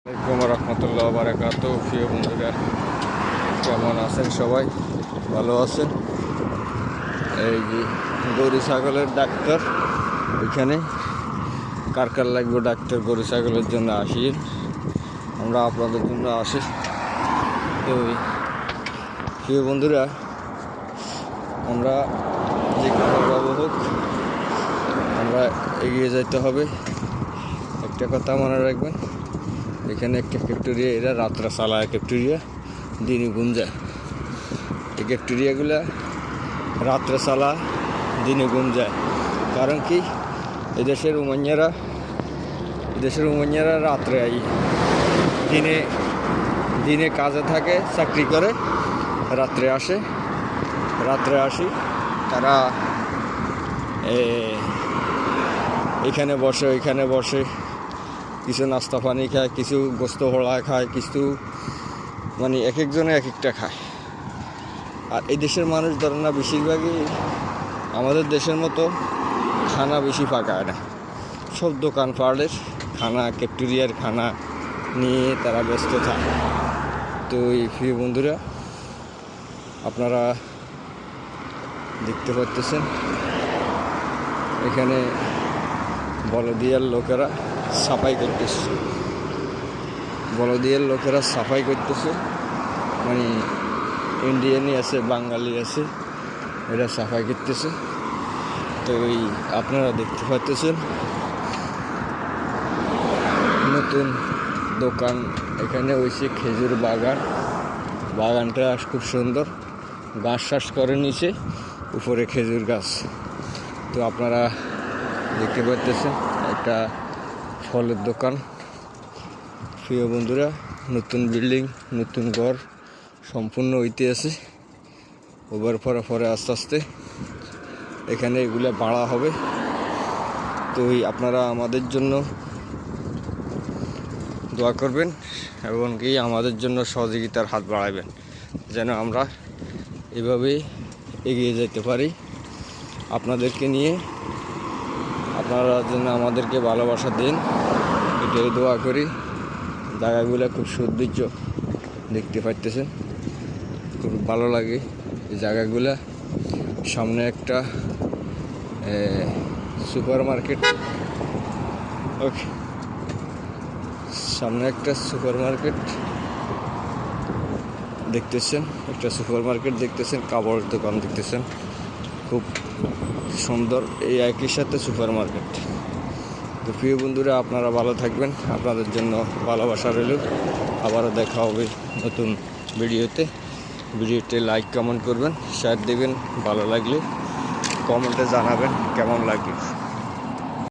আসসালামু রহমতুল্লাহ বারাকাতুহু। প্রিয় বন্ধুরা, কেমন আছেন? সবাই ভালো আছেন? এই যে গরু ছাগলের ডাক্তার, এখানে কার কার লাগবে ডাক্তার গরু ছাগলের জন্য আসি, আমরা আপনাদের জন্য আসি। তো প্রিয় বন্ধুরা, আমরা যে কোনোভাবে হোক আমরা এগিয়ে যেতে হবে। একটা কথা মনে রাখবেন, এখানে একটা ক্যাফটেরিয়া, এরা রাত্রে চালায় ক্যাফটেরিয়া, দিনে গুম যায়। এই ক্যাফটেরিয়াগুলা রাত্রে চালা, দিনে গুম যায়। কারণ কি, এদেশের উমাইয়ারা রাত্রে দিনে কাজে থাকে, চাকরি করে, রাত্রে আসি তারা এখানে বসে, ওইখানে বসে, কিছু নাস্তা পানি খায়, কিছু গোস্ত হড়া খায়, কিছু মানে এক একজনে এক একটা খায়। আর এই দেশের মানুষ ধরে না, বেশিরভাগই আমাদের দেশের মতো খানা বেশি পাকায় না। সব দোকান পাড়ের খানা, ক্যাফটেরিয়ার খানা নিয়ে তারা ব্যস্ত থাকে। তো এই প্রিয় বন্ধুরা, আপনারা দেখতে পাচ্ছেন এখানে বলদিয়ার লোকেরা সাফাই করতেছে। মানে ইন্ডিয়ানই আছে, বাঙালি আছে, এরা সাফাই করতেছে। তো এই আপনারা দেখতে পাচ্ছেন নতুন দোকান এখানে হয়েছে, খেজুর বাগানটা খুব সুন্দর, ঘাস করে নিচে, উপরে খেজুর গাছ। তো আপনারা দেখতে পাচ্ছেন একটা ফলের দোকান। প্রিয় বন্ধুরা, নতুন বিল্ডিং, নতুন ঘর সম্পূর্ণ হইতে আছে। ওভার পরে আস্তে আস্তে এখানে এগুলো বাড়া হবে। তো আপনারা আমাদের জন্য দোয়া করবেন এবং কি আমাদের জন্য সহযোগিতার হাত বাড়াবেন, যেন আমরা এভাবেই এগিয়ে যেতে পারি। আপনাদেরকে নিয়ে আপনারা যেন আমাদেরকে ভালোবাসা দিন, এটাই দোয়া করি। জায়গাগুলো খুব সৌন্দর্য, দেখতে পাইতেছেন, খুব ভালো লাগে এই জায়গাগুলো। সামনে একটা সুপার মার্কেট, দেখতেছেন, কাপড়ের দোকান দেখতেছেন, খুব সুন্দর, এই একই সাথে সুপার মার্কেট। তো প্রিয় বন্ধুরা, আপনারা ভালো থাকবেন, আপনাদের জন্য ভালোবাসা রইল। আবারও দেখা হবে নতুন ভিডিওতে লাইক কমেন্ট করবেন, শেয়ার দেবেন, ভালো লাগলে কমেন্টে জানাবেন কেমন লাগবে।